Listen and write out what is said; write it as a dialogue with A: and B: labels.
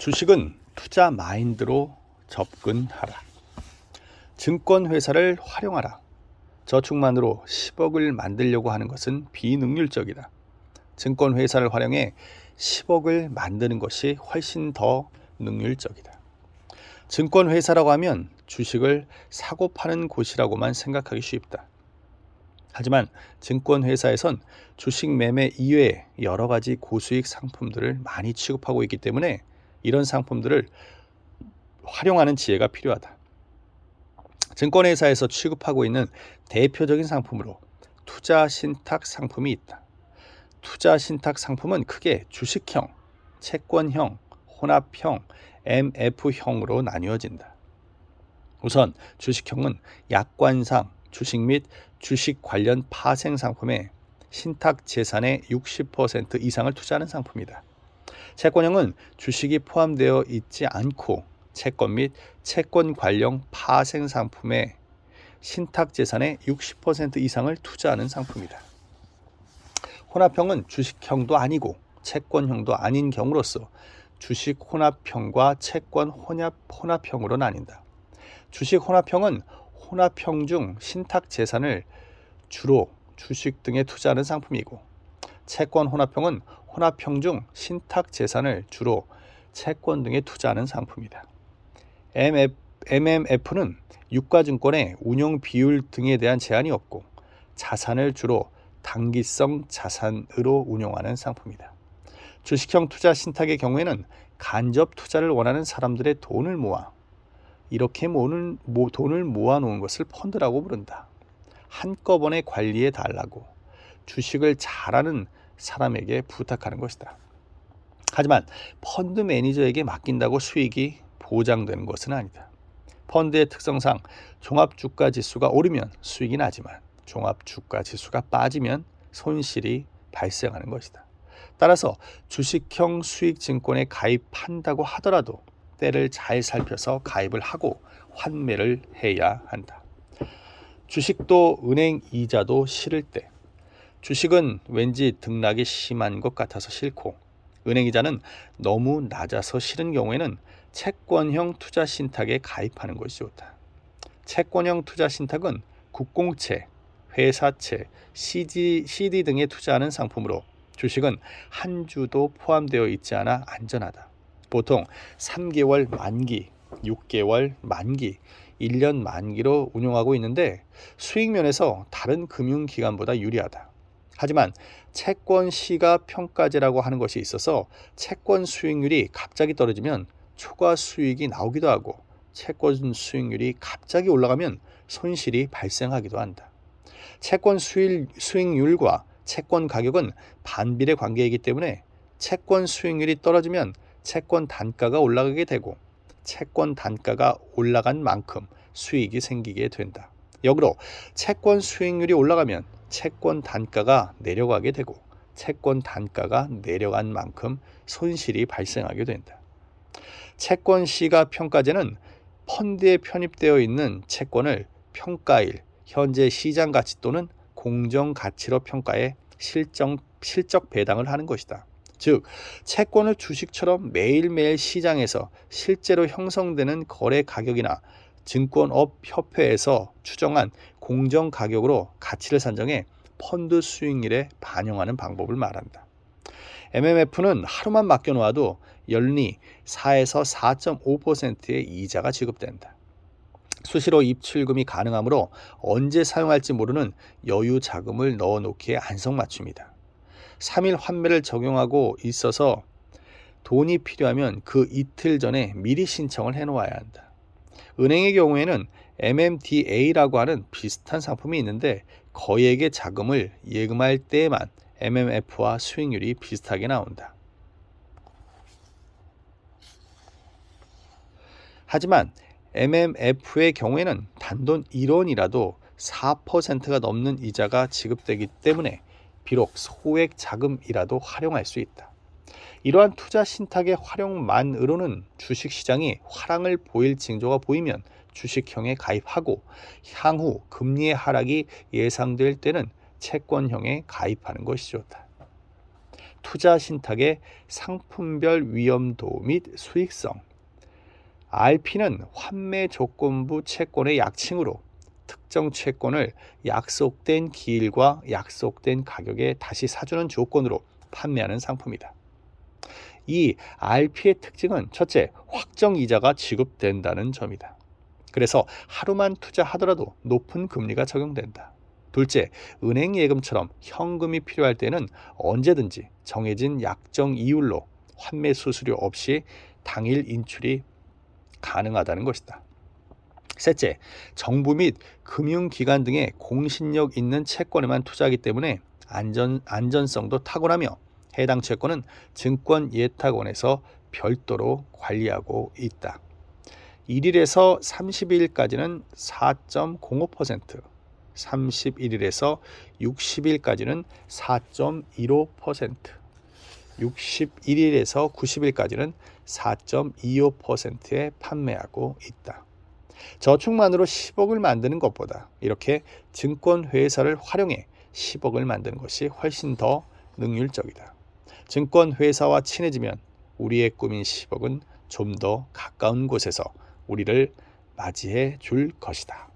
A: 주식은 투자 마인드로 접근하라. 증권회사를 활용하라. 저축만으로 10억을 만들려고 하는 것은 비능률적이다. 증권회사를 활용해 10억을 만드는 것이 훨씬 더 능률적이다. 증권회사라고 하면 주식을 사고 파는 곳이라고만 생각하기 쉽다. 하지만 증권회사에선 주식 매매 이외에 여러 가지 고수익 상품들을 많이 취급하고 있기 때문에 이런 상품들을 활용하는 지혜가 필요하다. 증권회사에서 취급하고 있는 대표적인 상품으로 투자 신탁 상품이 있다. 투자 신탁 상품은 크게 주식형, 채권형, 혼합형, MF형으로 나뉘어진다. 우선 주식형은 약관상 주식 및 주식 관련 파생 상품에 신탁 재산의 60% 이상을 투자하는 상품이다. 채권형은 주식이 포함되어 있지 않고 채권 및 채권 관련 파생 상품에 신탁 재산의 60% 이상을 투자하는 상품이다. 혼합형은 주식형도 아니고 채권형도 아닌 경우로서 주식 혼합형과 채권 혼합형으로 나뉜다. 주식 혼합형은 혼합형 중 신탁 재산을 주로 주식 등에 투자하는 상품이고, 채권 혼합형은 혼합형 중 신탁 재산을 주로 채권 등에 투자하는 상품이다. MMF는 유가증권의 운용 비율 등에 대한 제한이 없고 자산을 주로 단기성 자산으로 운용하는 상품이다. 주식형 투자 신탁의 경우에는 간접 투자를 원하는 사람들의 돈을 모아 이렇게 돈을 모아놓은 것을 펀드라고 부른다. 한꺼번에 관리해 달라고 주식을 잘하는 사람에게 부탁하는 것이다. 하지만 펀드 매니저에게 맡긴다고 수익이 보장되는 것은 아니다. 펀드의 특성상 종합주가지수가 오르면 수익이 나지만 종합주가지수가 빠지면 손실이 발생하는 것이다. 따라서 주식형 수익증권에 가입한다고 하더라도 때를 잘 살펴서 가입을 하고 환매를 해야 한다. 주식도 은행 이자도 싫을 때, 주식은 왠지 등락이 심한 것 같아서 싫고 은행 이자는 너무 낮아서 싫은 경우에는 채권형 투자 신탁에 가입하는 것이 좋다. 채권형 투자 신탁은 국공채, 회사채, CD 등에 투자하는 상품으로 주식은 한 주도 포함되어 있지 않아 안전하다. 보통 3개월 만기, 6개월 만기, 1년 만기로 운용하고 있는데 수익 면에서 다른 금융기관보다 유리하다. 하지만 채권 시가 평가제라고 하는 것이 있어서 채권 수익률이 갑자기 떨어지면 초과 수익이 나오기도 하고 채권 수익률이 갑자기 올라가면 손실이 발생하기도 한다. 채권 수익률과 채권 가격은 반비례 관계이기 때문에 채권 수익률이 떨어지면 채권 단가가 올라가게 되고 채권 단가가 올라간 만큼 수익이 생기게 된다. 역으로 채권 수익률이 올라가면 채권 단가가 내려가게 되고 채권 단가가 내려간 만큼 손실이 발생하게 된다. 채권 시가 평가제는 펀드에 편입되어 있는 채권을 평가일, 현재 시장 가치 또는 공정 가치로 평가해 실적 배당을 하는 것이다. 즉, 채권을 주식처럼 매일매일 시장에서 실제로 형성되는 거래 가격이나 증권업 협회에서 추정한 공정 가격으로 가치를 산정해 펀드 수익률에 반영하는 방법을 말한다. MMF는 하루만 맡겨놓아도 연리 4에서 4.5%의 이자가 지급된다. 수시로 입출금이 가능하므로 언제 사용할지 모르는 여유 자금을 넣어놓기에 안성맞춤이다. 3일 환매를 적용하고 있어서 돈이 필요하면 그 이틀 전에 미리 신청을 해놓아야 한다. 은행의 경우에는 MMDA라고 하는 비슷한 상품이 있는데 거액의 자금을 예금할 때에만 MMF와 수익률이 비슷하게 나온다. 하지만 MMF의 경우에는 단돈 1원이라도 4%가 넘는 이자가 지급되기 때문에 비록 소액 자금이라도 활용할 수 있다. 이러한 투자 신탁의 활용만으로는 주식시장이 화랑을 보일 징조가 보이면 주식형에 가입하고 향후 금리의 하락이 예상될 때는 채권형에 가입하는 것이 좋다. 투자 신탁의 상품별 위험도 및 수익성. RP는 환매 조건부 채권의 약칭으로 특정 채권을 약속된 기일과 약속된 가격에 다시 사주는 조건으로 판매하는 상품이다. 이 RP의 특징은 첫째, 확정 이자가 지급된다는 점이다. 그래서 하루만 투자하더라도 높은 금리가 적용된다. 둘째, 은행 예금처럼 현금이 필요할 때는 언제든지 정해진 약정 이율로 환매 수수료 없이 당일 인출이 가능하다는 것이다. 셋째, 정부 및 금융기관 등의 공신력 있는 채권에만 투자하기 때문에 안전성도 탁월하며 해당 채권은 증권예탁원에서 별도로 관리하고 있다. 1일에서 30일까지는 4.05%, 31일에서 60일까지는 4.15%, 61일에서 90일까지는 4.25%에 판매하고 있다. 저축만으로 10억을 만드는 것보다 이렇게 증권회사를 활용해 10억을 만드는 것이 훨씬 더 능률적이다. 증권회사와 친해지면 우리의 꿈인 10억은 좀 더 가까운 곳에서 우리를 맞이해 줄 것이다.